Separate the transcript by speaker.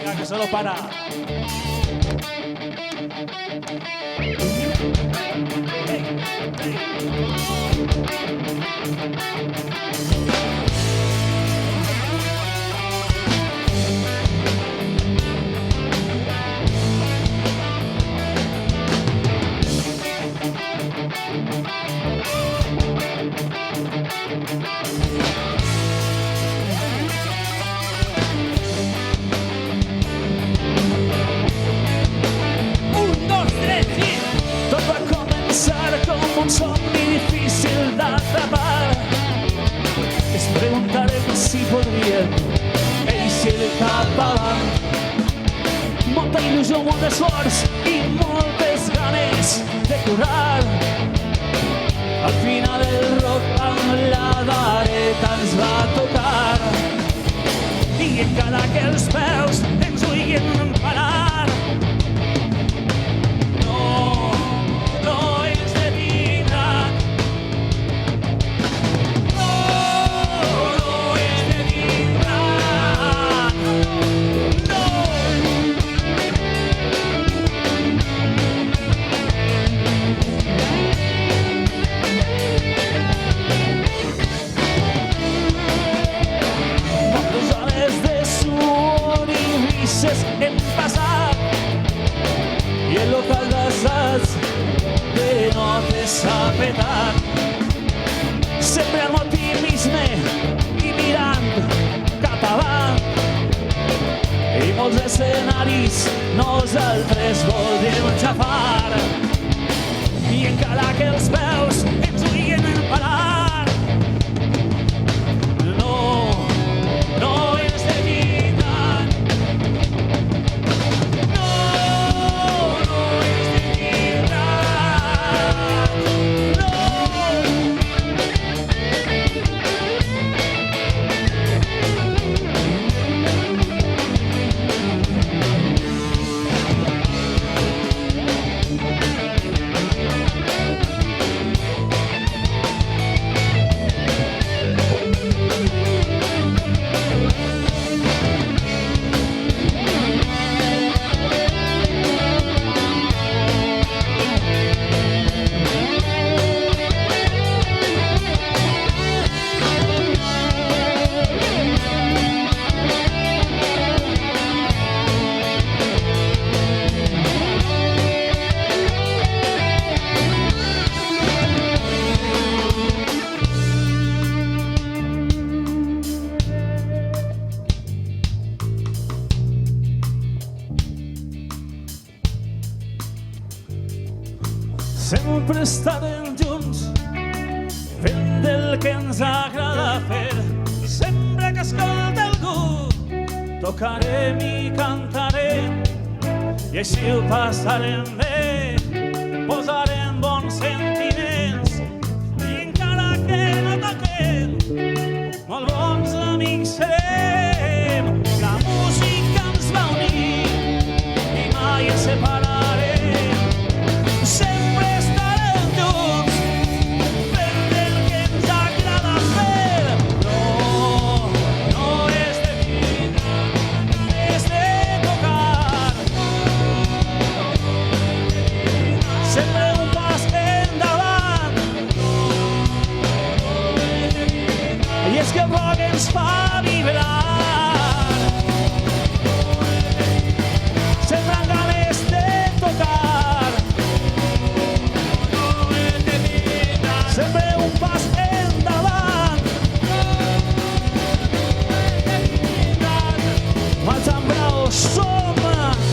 Speaker 1: Venga, que solo para.
Speaker 2: Un somni difícil d'atrapar. Es preguntarem si podríem eixir cap avant. Molta il·lusió, molt d'esforç i moltes ganes de curar. Al final el rock amb la vareta ens va tocar i encara que els peus ens vulguin parar, hem passat i el local d'assaig de notes s'ha petat. Sempre amb optimisme i mirant cap avant, i molts escenaris nosaltres voldríem xafar, i encara que els peus ens vulguin parar, sempre estarem junts fent del que ens agrada fer. Sempre que escolta algú tocarem i cantarem i així ho passarem bé, posarem bons sentiments i encara que no toquem molt bons amics serem. La música ens va unir i mai ens separarem. Sempre estarem junts fent del que ens agrada fer. No, no és de vida, és de tocar. Sempre un pas endavant. I és que el rock ens fa vibrar. Sempre amb ganes de tocar. Sempre